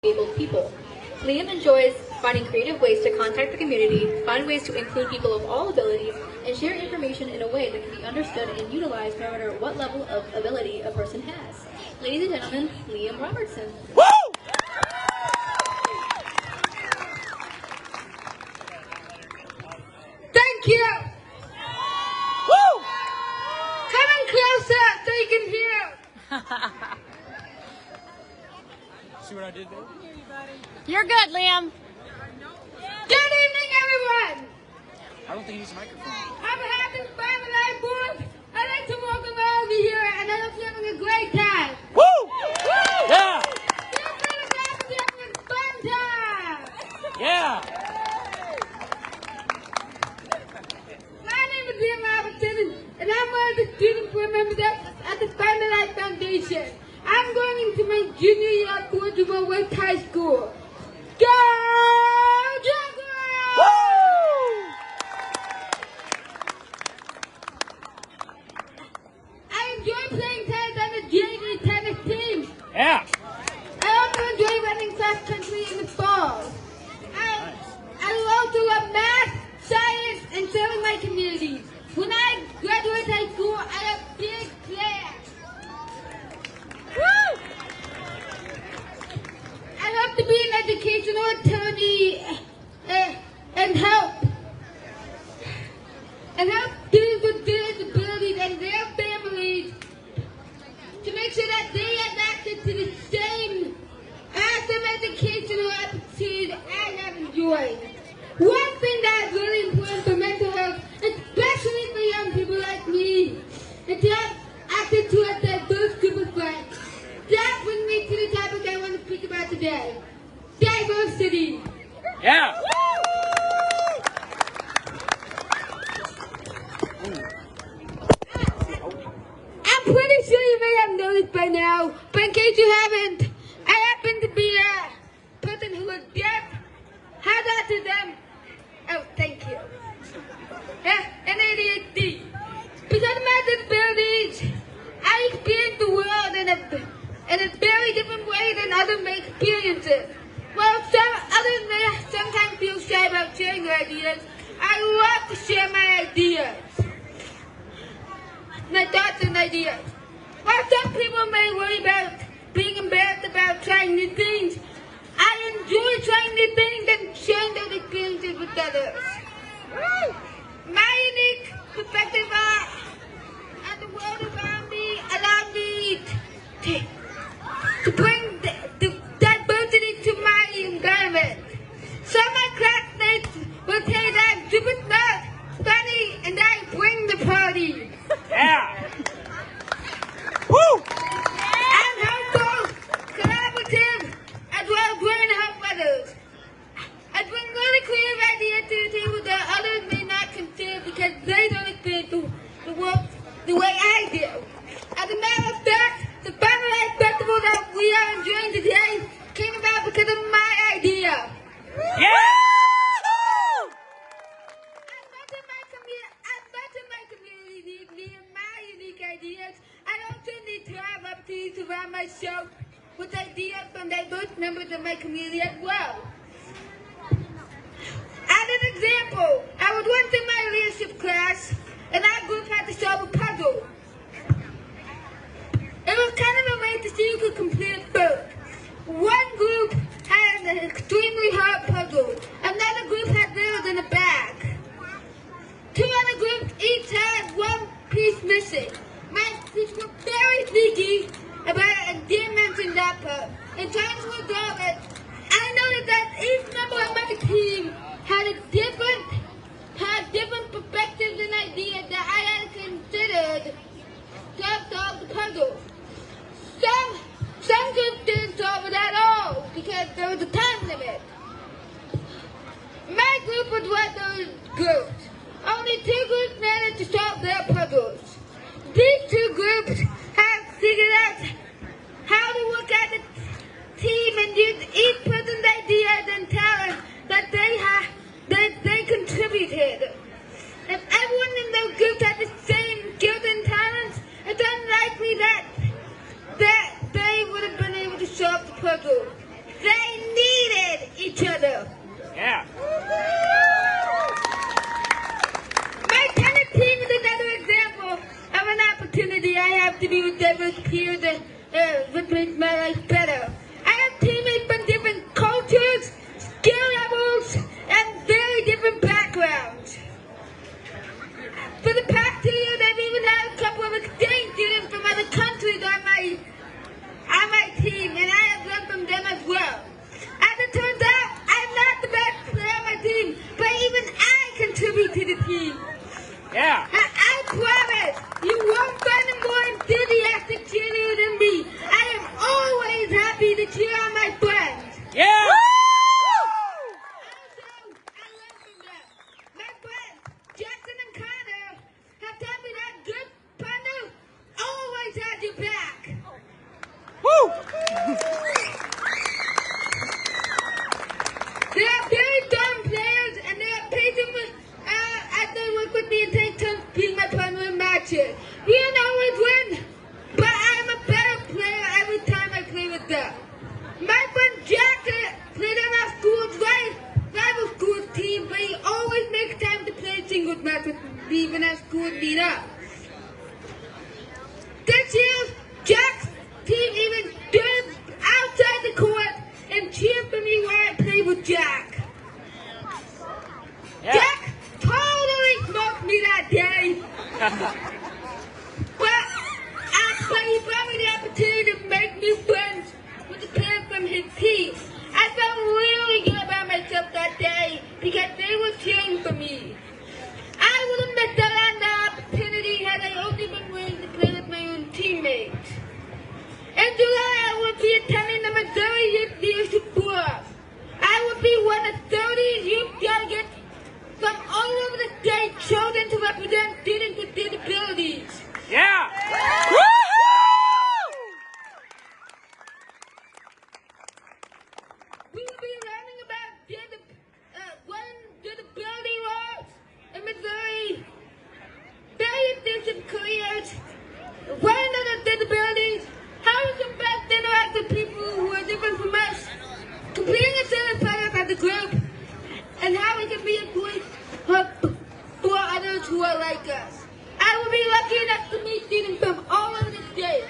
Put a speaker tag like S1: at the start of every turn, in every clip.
S1: disabled people. Liam enjoys finding creative ways to contact the community, find ways to include people of all abilities, and share information in a way that can be understood and utilized no matter what level of ability a person has. Ladies and gentlemen, Liam Robertson.
S2: Woo!
S3: Thank you!
S2: Woo!
S3: Coming closer so you can hear.
S2: See what I did there?
S4: You're good, Liam.
S3: Good evening, everyone!
S2: I don't think he needs a microphone.
S3: I'm having fun and I bored. I like to walk around here and I'm having a great time.
S2: Woo! Yeah!
S3: You're having a fun time.
S2: Yeah!
S3: My name is Liam Robertson and I'm one of the student board members at the Family Life Foundation. I'm going into my junior year at Baltimore West High School. Go Jaguars!
S2: Woo!
S3: I enjoy playing tennis on the JV tennis team.
S2: Yeah!
S3: I also enjoy running cross country in the fall. I also love math, science, and serving my community. When I graduate high school, I have big plans.
S4: Woo!
S3: I hope to be an educational attorney and help students with disabilities and their families to make sure that they have access to the same awesome educational opportunities I have enjoyed. One thing that is really important for mental health, especially for young people like me, is to have access to a diverse group of friends. That brings me to the topic I want to speak about today. Diversity.
S2: Yeah!
S3: I'm pretty sure you may have noticed by now, but in case you haven't, I happen to be a person who is deaf, has autism, oh thank you, and ADHD. Because of my disabilities, I experience the world in a very different way than others may experience it. While some others may sometimes feel shy about sharing their ideas, I love to share my ideas. My thoughts and ideas. While some people may worry about being embarrassed about trying new things, I enjoy trying new things and sharing those experiences with others. My unique perspective on the world around me allowed me to bring the diversity to my environment. Some of my classmates will say that I'm super smart, funny, and I bring the party.
S2: Yeah! Woo!
S3: I'm helpful, collaborative, as well as willing to help others. I bring really creative ideas to the table that others may not consider because they don't experience the world the way I do. As a matter of fact, the Family Life Festival that we are enjoying today came about because of my idea.
S2: Yeah!
S3: As much as my community needs me and my unique ideas, I also need to have opportunities to surround myself with ideas from diverse members of my community as well. As an example, I was once in my leadership class, and our group had to solve a puzzle. It was kind of a race to see who could complete it first. One group had an extremely hard puzzle. Another group had theirs in a bag. Two other groups each had one piece missing. My group were very sneaky about it and didn't mention that part. In trying to resolve it, I noticed that each member of my team had different perspectives and ideas that I had considered to have solved the puzzle. Some groups didn't solve it at all because there was a time limit. My group was one of those groups. Only two groups managed to solve their puzzles. These two groups have figured out how to look at the team and use each person's ideas and talents that they contributed. If everyone in those groups had the same skills and talents, it's unlikely that they would have been able to solve the puzzle. They Jack.
S2: Yeah.
S3: Jack totally smoked me that day. But he brought me the opportunity to make new friends with the kids from his team. I felt really good about myself that day because they were cheering for me. I would have missed out on the opportunity had I only been willing to play with my own teammates. In July, I would be attending the Missouri Youth Leadership Forum. I would be one of 30 youth delegates from all over the state chosen to represent students with disabilities.
S2: Yeah.
S3: We will be learning about what disability laws in Missouri, various different careers, what another disabilities, how we can best interact with people who are different from us, completing a set of projects as a group, and how we can be a voice for others who are like us. I will be lucky enough to meet students from all over the state.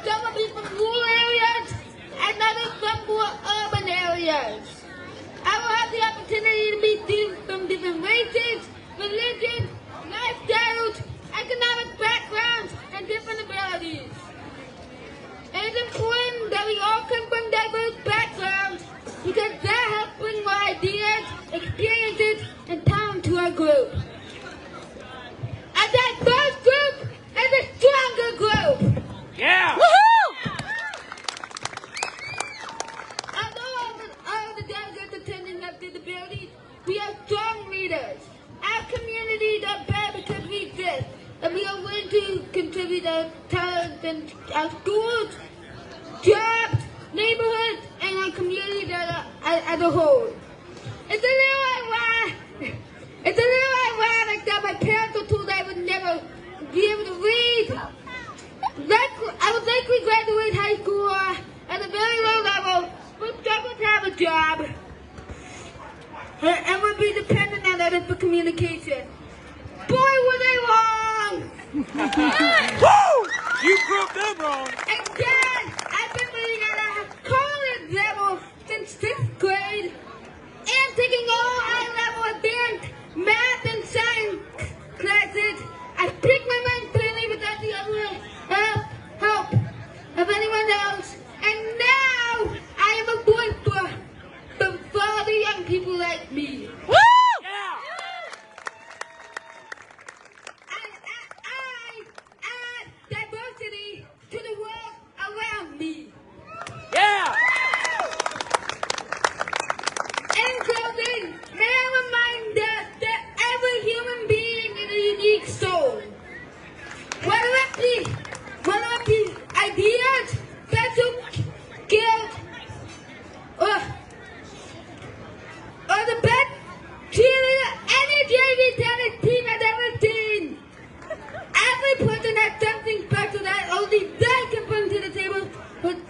S3: Some will be from rural areas, and others from more urban areas. I will have the opportunity to meet students from different races, religions, lifestyles, economic backgrounds, and different abilities. It is important that we all come from diverse backgrounds because that helps bring more ideas, experiences, and talent to our group. A diverse group is a stronger group.
S2: Yeah.
S3: Although all the delegates attending have disabilities, we are strong leaders. Our communities are better because we exist, and we are willing to contribute our talents in our schools, jobs, neighborhoods, and our community as a whole. It's a little ironic that my parents were told I would never be able to read. I would likely graduate high school at a very low level, would struggle to have a job, and would be dependent on others for communication. Boy, were they wrong!
S2: Woo! You proved them wrong.
S3: And Dad, I've been reading at a college level since 6th grade and taking all high-level advanced math and science classes. I speak my mind clearly without the help of anyone else. And now I am a voice for other young people like me.
S2: Yeah.
S3: I add diversity to the world around me.
S2: Yeah.
S3: In closing, may I remind us that every human being is a unique soul. Whether it be ideas, special skills, or the best cheerleader any JV tennis team has ever seen. Every person has something special that only they can bring to the table and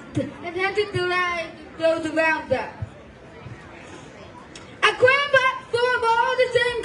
S3: enhance the lives of those around them. A crowd full of all the same